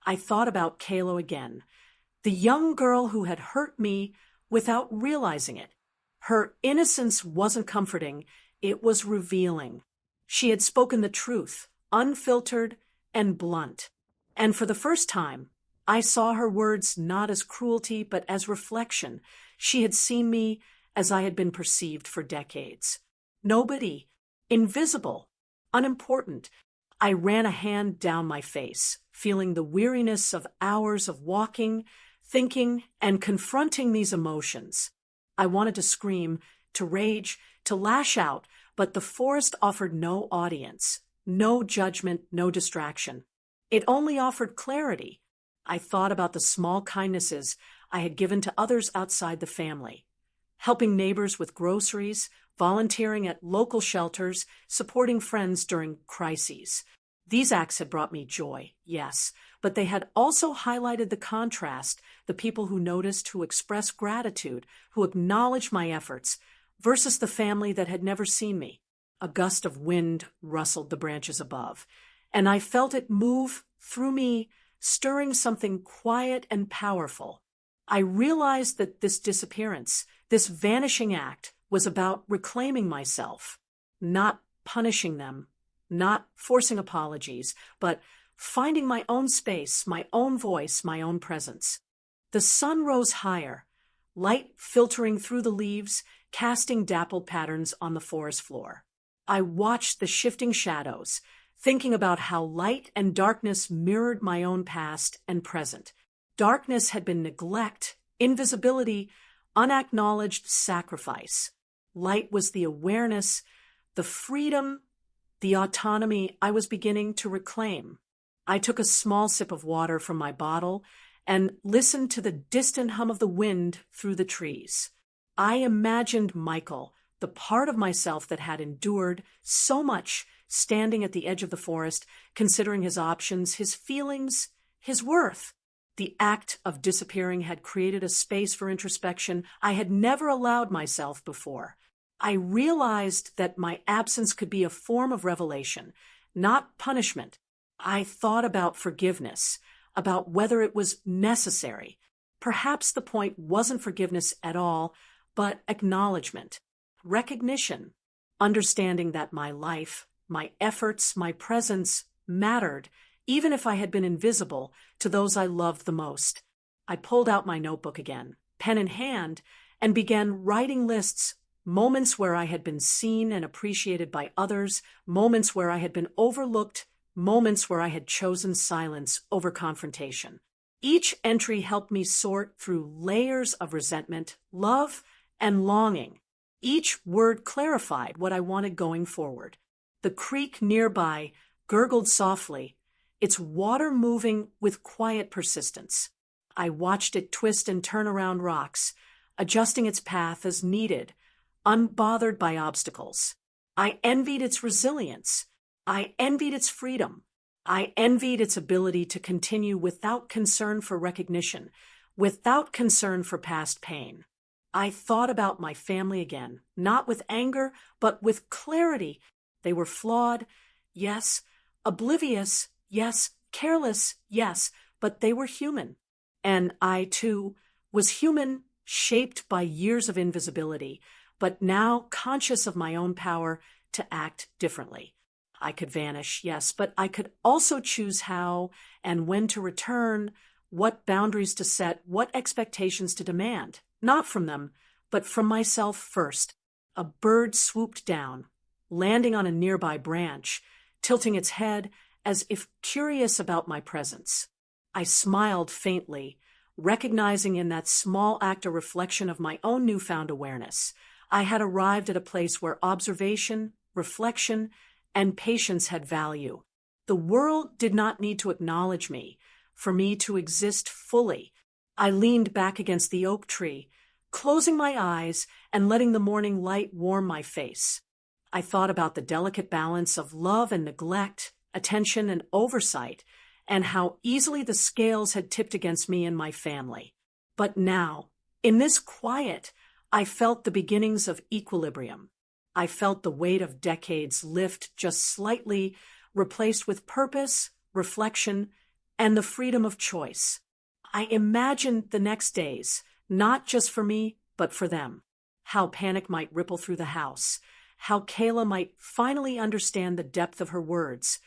I thought about Kayla again, the young girl who had hurt me without realizing it. Her innocence wasn't comforting, it was revealing. She had spoken the truth, unfiltered and blunt. And for the first time, I saw her words not as cruelty but as reflection. She had seen me as I had been perceived for decades. Nobody, invisible, unimportant. I ran a hand down my face, feeling the weariness of hours of walking, thinking, and confronting these emotions. I wanted to scream, to rage, to lash out, but the forest offered no audience, no judgment, no distraction. It only offered clarity. I thought about the small kindnesses I had given to others outside the family, helping neighbors with groceries, volunteering at local shelters, supporting friends during crises. These acts had brought me joy, yes, but they had also highlighted the contrast, the people who noticed, who expressed gratitude, who acknowledged my efforts, versus the family that had never seen me. A gust of wind rustled the branches above, and I felt it move through me, stirring something quiet and powerful. I realized that this disappearance, this vanishing act, was about reclaiming myself, not punishing them, not forcing apologies, but finding my own space, my own voice, my own presence. The sun rose higher, light filtering through the leaves, casting dappled patterns on the forest floor. I watched the shifting shadows, thinking about how light and darkness mirrored my own past and present. Darkness had been neglect, invisibility, unacknowledged sacrifice. Light was the awareness, the freedom, the autonomy I was beginning to reclaim. I took a small sip of water from my bottle and listened to the distant hum of the wind through the trees. I imagined Michael, the part of myself that had endured so much, standing at the edge of the forest, considering his options, his feelings, his worth. The act of disappearing had created a space for introspection I had never allowed myself before. I realized that my absence could be a form of revelation, not punishment. I thought about forgiveness, about whether it was necessary. Perhaps the point wasn't forgiveness at all, but acknowledgement, recognition, understanding that my life, my efforts, my presence mattered, even if I had been invisible to those I loved the most. I pulled out my notebook again, pen in hand, and began writing lists, moments where I had been seen and appreciated by others, moments where I had been overlooked, moments where I had chosen silence over confrontation. Each entry helped me sort through layers of resentment, love, and longing. Each word clarified what I wanted going forward. The creek nearby gurgled softly, its water moving with quiet persistence. I watched it twist and turn around rocks, adjusting its path as needed, unbothered by obstacles. I envied its resilience. I envied its freedom. I envied its ability to continue without concern for recognition, without concern for past pain. I thought about my family again, not with anger, but with clarity. They were flawed, yes, oblivious, yes, careless, yes, but they were human. And I, too, was human, shaped by years of invisibility, but now conscious of my own power to act differently. I could vanish, yes, but I could also choose how and when to return, what boundaries to set, what expectations to demand, not from them, but from myself first. A bird swooped down, landing on a nearby branch, tilting its head as if curious about my presence. I smiled faintly, recognizing in that small act a reflection of my own newfound awareness. I had arrived at a place where observation, reflection, and patience had value. The world did not need to acknowledge me, for me to exist fully. I leaned back against the oak tree, closing my eyes and letting the morning light warm my face. I thought about the delicate balance of love and neglect, attention and oversight, and how easily the scales had tipped against me and my family. But now, in this quiet, I felt the beginnings of equilibrium. I felt the weight of decades lift just slightly, replaced with purpose, reflection, and the freedom of choice. I imagined the next days, not just for me, but for them. How panic might ripple through the house, how Kayla might finally understand the depth of her words,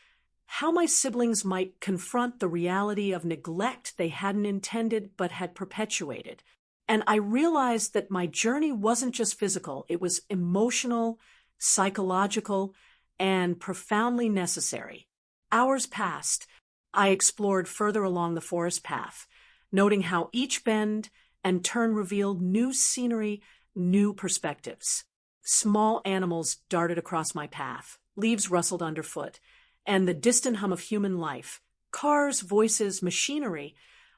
how my siblings might confront the reality of neglect they hadn't intended but had perpetuated. And I realized that my journey wasn't just physical, it was emotional, psychological, and profoundly necessary. Hours passed. I explored further along the forest path, noting how each bend and turn revealed new scenery, new perspectives. Small animals darted across my path, leaves rustled underfoot, and the distant hum of human life Cars, voices, machinery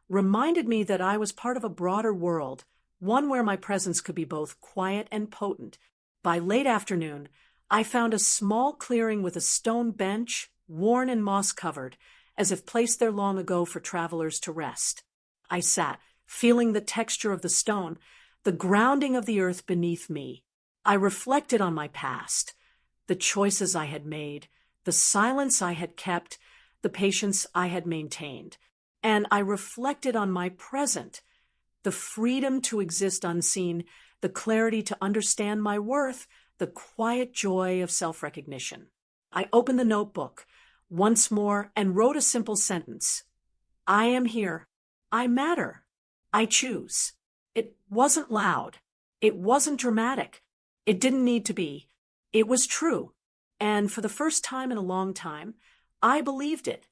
reminded me that I was part of a broader world, one where my presence could be both quiet and potent. By late afternoon, I found a small clearing with a stone bench, worn and moss-covered, as if placed there long ago for travelers to rest. I sat, feeling the texture of the stone, the grounding of the earth beneath me. I reflected on my past, the choices I had made, the silence I had kept, the patience I had maintained. And I reflected on my present, the freedom to exist unseen, the clarity to understand my worth, the quiet joy of self-recognition. I opened the notebook once more and wrote a simple sentence. I am here. I matter. I choose. It wasn't loud. It wasn't dramatic. It didn't need to be. It was true. And for the first time in a long time, I believed it.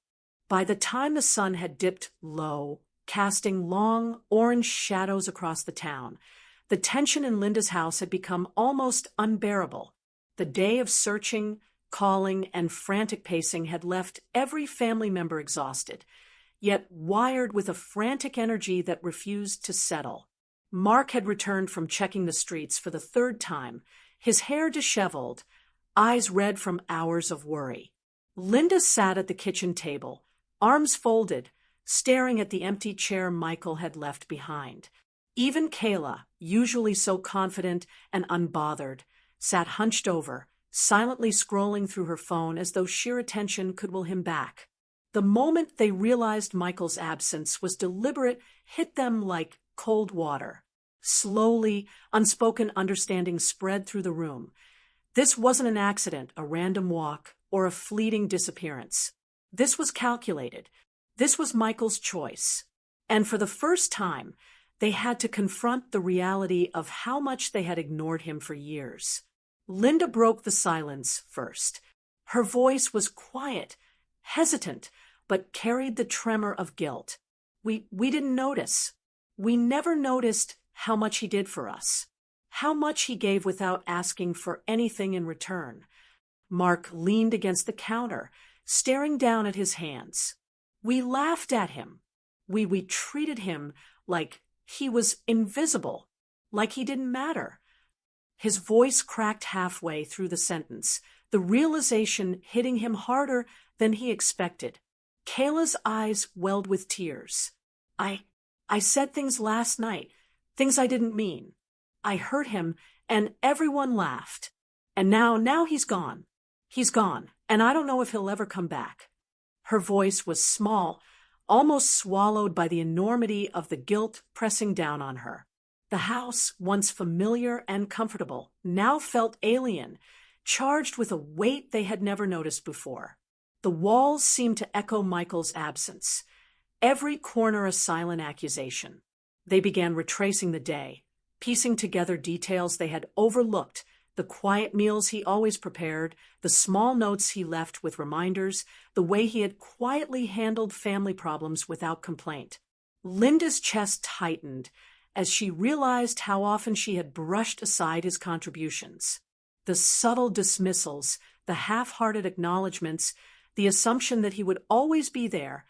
By the time the sun had dipped low, casting long orange shadows across the town, the tension in Linda's house had become almost unbearable. The day of searching, calling, and frantic pacing had left every family member exhausted, yet wired with a frantic energy that refused to settle. Mark had returned from checking the streets for the third time, his hair disheveled, eyes red from hours of worry. Linda sat at the kitchen table, arms folded, staring at the empty chair Michael had left behind. Even Kayla, usually so confident and unbothered, sat hunched over, silently scrolling through her phone as though sheer attention could will him back. The moment they realized Michael's absence was deliberate hit them like cold water. Slowly, unspoken understanding spread through the room. This wasn't an accident, a random walk, or a fleeting disappearance. This was calculated. This was Michael's choice. And for the first time, they had to confront the reality of how much they had ignored him for years. Linda broke the silence first. Her voice was quiet, hesitant, but carried the tremor of guilt. We didn't notice. We never noticed how much he did for us, how much he gave without asking for anything in return. Mark leaned against the counter, staring down at his hands. We laughed at him. We treated him like he was invisible, like he didn't matter. His voice cracked halfway through the sentence, the realization hitting him harder than he expected. Kayla's eyes welled with tears. I said things last night, things I didn't mean. I hurt him, and everyone laughed. And now he's gone. He's gone, and I don't know if he'll ever come back. Her voice was small, almost swallowed by the enormity of the guilt pressing down on her. The house, once familiar and comfortable, now felt alien, charged with a weight they had never noticed before. The walls seemed to echo Michael's absence, every corner a silent accusation. They began retracing the day, piecing together details they had overlooked, the quiet meals he always prepared, the small notes he left with reminders, the way he had quietly handled family problems without complaint. Linda's chest tightened as she realized how often she had brushed aside his contributions. The subtle dismissals, the half-hearted acknowledgments, the assumption that he would always be there,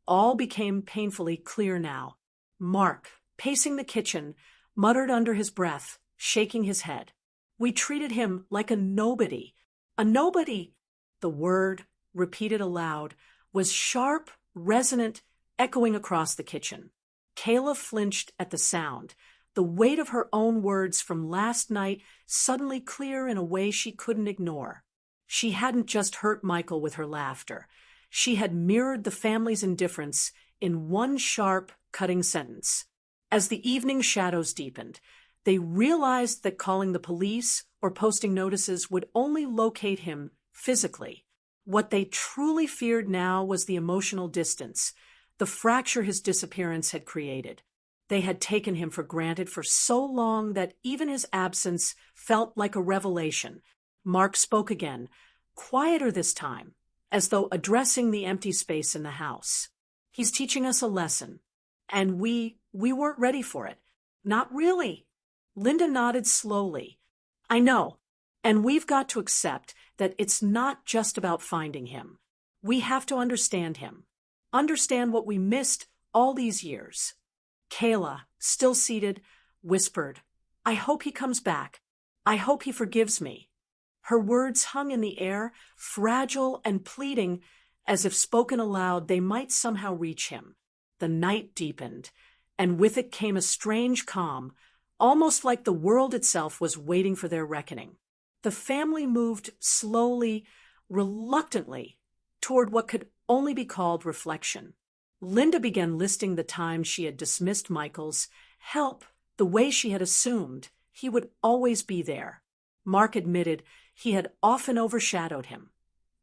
all became painfully clear now. Mark, pacing the kitchen, muttered under his breath, shaking his head. We treated him like a nobody. A nobody. The word, repeated aloud, was sharp, resonant, echoing across the kitchen. Kayla flinched at the sound, the weight of her own words from last night suddenly clear in a way she couldn't ignore. She hadn't just hurt Michael with her laughter. She had mirrored the family's indifference in one sharp, cutting sentence. As the evening shadows deepened, they realized that calling the police or posting notices would only locate him physically. What they truly feared now was the emotional distance, the fracture his disappearance had created. They had taken him for granted for so long that even his absence felt like a revelation. Mark spoke again, quieter this time, as though addressing the empty space in the house. He's teaching us a lesson, and we weren't ready for it. Not really. Linda nodded slowly. I know, and we've got to accept that it's not just about finding him. We have to understand him. understand what we missed all these years. Kayla, still seated, whispered, "I hope he comes back. I hope he forgives me." Her words hung in the air, fragile and pleading, as if spoken aloud they might somehow reach him. The night deepened, and with it came a strange calm, almost like the world itself was waiting for their reckoning. The family moved slowly, reluctantly, toward what could only be called reflection. Linda began listing the times she had dismissed Michael's help the way she had assumed he would always be there. Mark admitted he had often overshadowed him,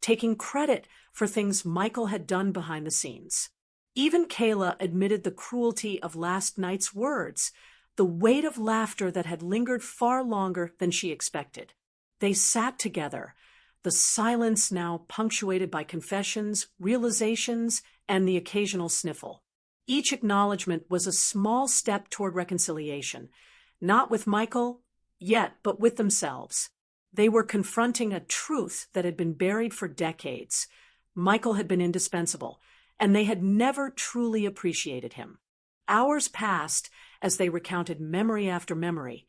taking credit for things Michael had done behind the scenes. Even Kayla admitted the cruelty of last night's words, the weight of laughter that had lingered far longer than she expected. They sat together, the silence now punctuated by confessions, realizations, and the occasional sniffle. Each acknowledgement was a small step toward reconciliation, not with Michael yet, but with themselves. They were confronting a truth that had been buried for decades. Michael had been indispensable, and they had never truly appreciated him. Hours passed as they recounted memory after memory,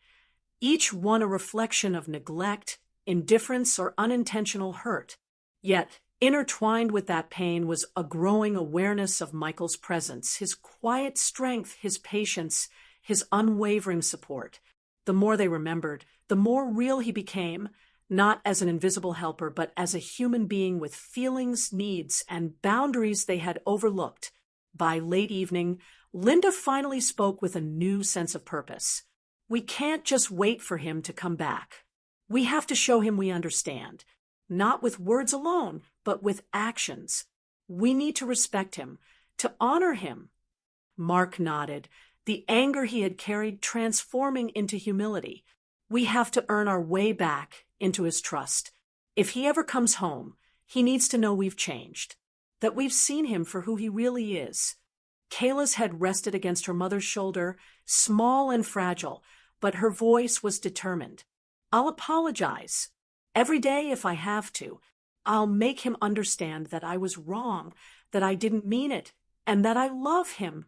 each one a reflection of neglect, indifference, or unintentional hurt. Yet, intertwined with that pain was a growing awareness of Michael's presence, his quiet strength, his patience, his unwavering support. The more they remembered, the more real he became, not as an invisible helper, but as a human being with feelings, needs, and boundaries they had overlooked. By late evening, Linda finally spoke with a new sense of purpose. "We can't just wait for him to come back. We have to show him we understand, not with words alone, but with actions. We need to respect him, to honor him." Mark nodded, the anger he had carried transforming into humility. "We have to earn our way back into his trust. If he ever comes home, he needs to know we've changed, that we've seen him for who he really is." Kayla's head rested against her mother's shoulder, small and fragile, but her voice was determined. "I'll apologize. Every day if I have to. I'll make him understand that I was wrong, that I didn't mean it, and that I love him."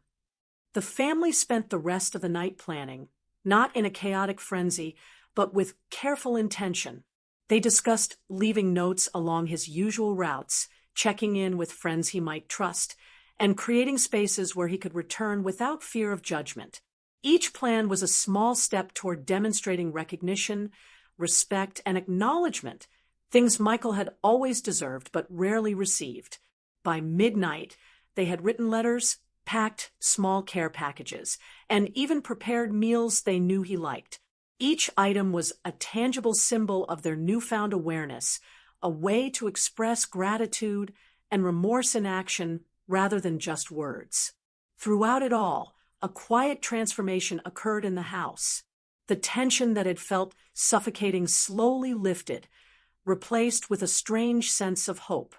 The family spent the rest of the night planning, not in a chaotic frenzy, but with careful intention. They discussed leaving notes along his usual routes, checking in with friends he might trust, and creating spaces where he could return without fear of judgment. Each plan was a small step toward demonstrating recognition, respect, and acknowledgement, things Michael had always deserved but rarely received. By midnight, they had written letters, packed small care packages, and even prepared meals they knew he liked. Each item was a tangible symbol of their newfound awareness, a way to express gratitude and remorse in action rather than just words. Throughout it all, a quiet transformation occurred in the house. The tension that had felt suffocating slowly lifted, replaced with a strange sense of hope.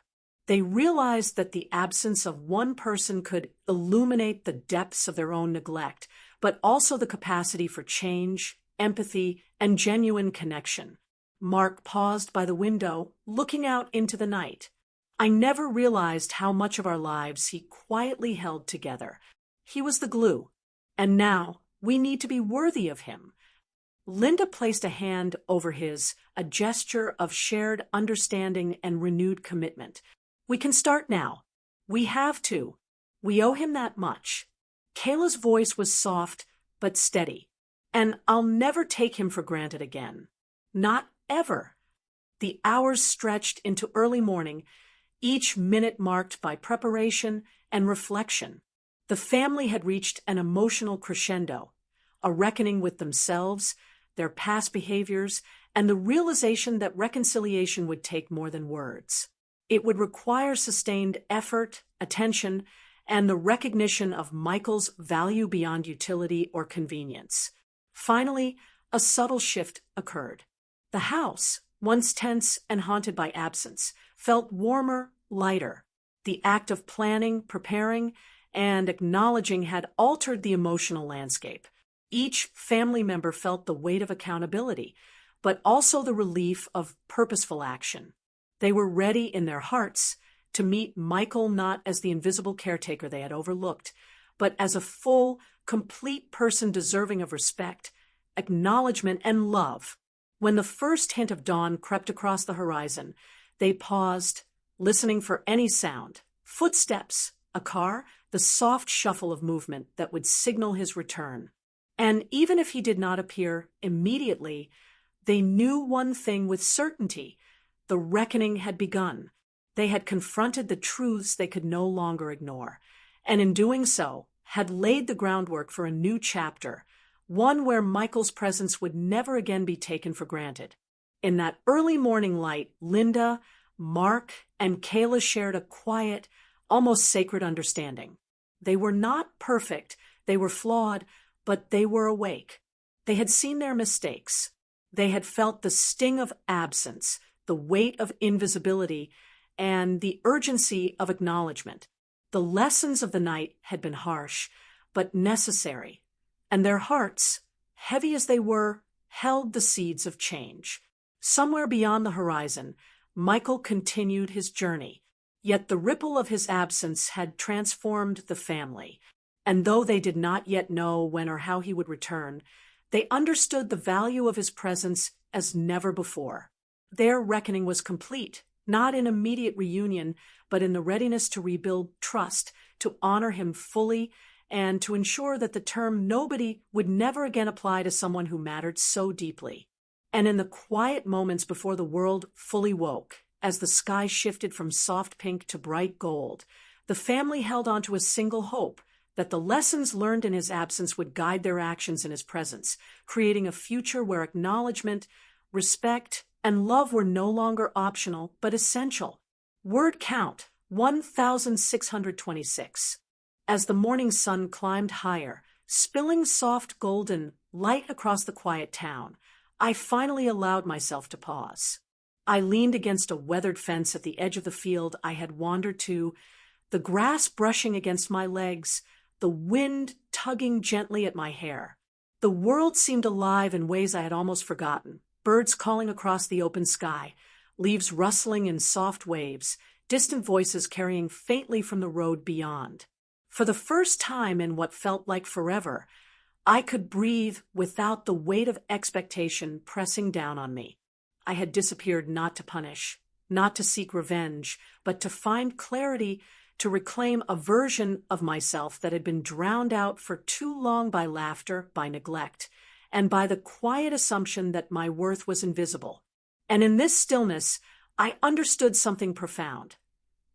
They realized that the absence of one person could illuminate the depths of their own neglect, but also the capacity for change, empathy, and genuine connection. Mark paused by the window, looking out into the night. "I never realized how much of our lives he quietly held together. He was the glue, and now we need to be worthy of him." Linda placed a hand over his, a gesture of shared understanding and renewed commitment. "We can start now. We have to. We owe him that much." Kayla's voice was soft but steady. "And I'll never take him for granted again. Not ever." The hours stretched into early morning, each minute marked by preparation and reflection. The family had reached an emotional crescendo, a reckoning with themselves, their past behaviors, and the realization that reconciliation would take more than words. It would require sustained effort, attention, and the recognition of Michael's value beyond utility or convenience. Finally, a subtle shift occurred. The house, once tense and haunted by absence, felt warmer, lighter. The act of planning, preparing, and acknowledging had altered the emotional landscape. Each family member felt the weight of accountability, but also the relief of purposeful action. They were ready in their hearts, to meet Michael not as the invisible caretaker they had overlooked, but as a full, complete person deserving of respect, acknowledgement, and love. When the first hint of dawn crept across the horizon, they paused, listening for any sound, footsteps, a car, the soft shuffle of movement that would signal his return. And even if he did not appear immediately, they knew one thing with certainty: the reckoning had begun. They had confronted the truths they could no longer ignore, and in doing so, had laid the groundwork for a new chapter, one where Michael's presence would never again be taken for granted. In that early morning light, Linda, Mark, and Kayla shared a quiet, almost sacred understanding. They were not perfect, they were flawed, but they were awake. They had seen their mistakes. They had felt the sting of absence, the weight of invisibility, and the urgency of acknowledgement. The lessons of the night had been harsh, but necessary, and their hearts, heavy as they were, held the seeds of change. Somewhere beyond the horizon, Michael continued his journey, yet the ripple of his absence had transformed the family, and though they did not yet know when or how he would return, they understood the value of his presence as never before. Their reckoning was complete, not in immediate reunion, but in the readiness to rebuild trust, to honor him fully, and to ensure that the term nobody would never again apply to someone who mattered so deeply. And in the quiet moments before the world fully woke, as the sky shifted from soft pink to bright gold, the family held on to a single hope: that the lessons learned in his absence would guide their actions in his presence, creating a future where acknowledgement, respect, and love were no longer optional but essential. Word count 1,626. As the morning sun climbed higher, spilling soft golden light across the quiet town, I finally allowed myself to pause. I leaned against a weathered fence at the edge of the field I had wandered to, the grass brushing against my legs, the wind tugging gently at my hair. The world seemed alive in ways I had almost forgotten: birds calling across the open sky, leaves rustling in soft waves, distant voices carrying faintly from the road beyond. For the first time in what felt like forever, I could breathe without the weight of expectation pressing down on me. I had disappeared not to punish, not to seek revenge, but to find clarity, to reclaim a version of myself that had been drowned out for too long by laughter, by neglect, and by the quiet assumption that my worth was invisible. And in this stillness, I understood something profound.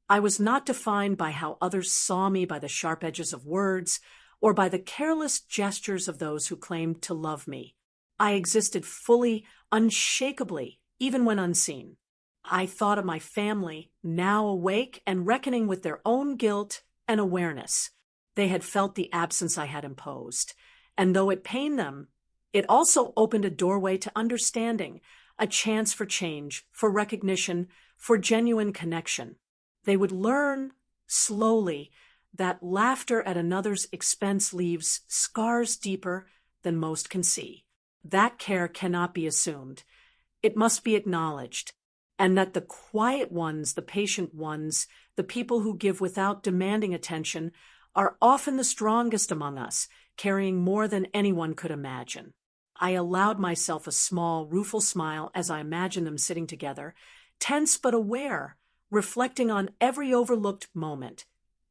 I was not defined by how others saw me, by the sharp edges of words, or by the careless gestures of those who claimed to love me. I existed fully, unshakably, even when unseen. I thought of my family, now awake and reckoning with their own guilt and awareness. They had felt the absence I had imposed, and though it pained them, it also opened a doorway to understanding, a chance for change, for recognition, for genuine connection. They would learn, slowly, that laughter at another's expense leaves scars deeper than most can see. That care cannot be assumed. It must be acknowledged. And that the quiet ones, the patient ones, the people who give without demanding attention, are often the strongest among us, carrying more than anyone could imagine. I allowed myself a small, rueful smile as I imagined them sitting together, tense but aware, reflecting on every overlooked moment,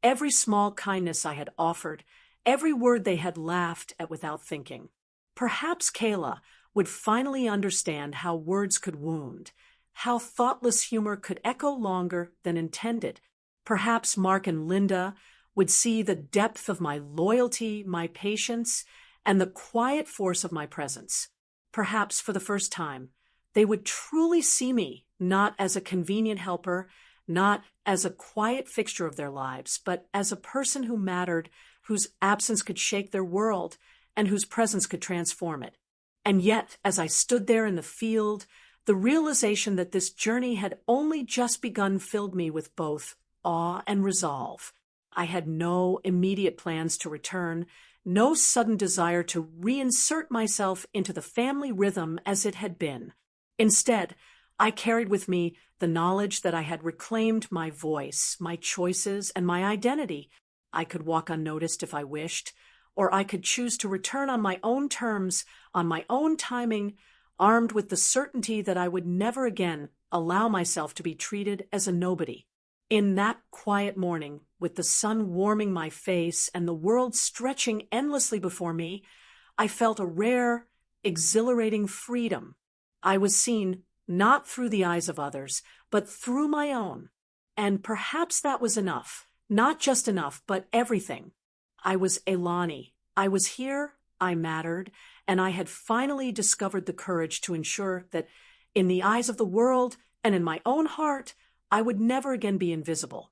every small kindness I had offered, every word they had laughed at without thinking. Perhaps Kayla would finally understand how words could wound, how thoughtless humor could echo longer than intended. Perhaps Mark and Linda would see the depth of my loyalty, my patience, and the quiet force of my presence. Perhaps for the first time, they would truly see me not as a convenient helper, not as a quiet fixture of their lives, but as a person who mattered, whose absence could shake their world, and whose presence could transform it. And yet, as I stood there in the field, the realization that this journey had only just begun filled me with both awe and resolve. I had no immediate plans to return, no sudden desire to reinsert myself into the family rhythm as it had been. Instead, I carried with me the knowledge that I had reclaimed my voice, my choices, and my identity. I could walk unnoticed if I wished, or I could choose to return on my own terms, on my own timing, armed with the certainty that I would never again allow myself to be treated as a nobody. In that quiet morning, with the sun warming my face and the world stretching endlessly before me, I felt a rare, exhilarating freedom. I was seen not through the eyes of others, but through my own. And perhaps that was enough. Not just enough, but everything. I was Aylani. I was here, I mattered, and I had finally discovered the courage to ensure that in the eyes of the world and in my own heart, I would never again be invisible.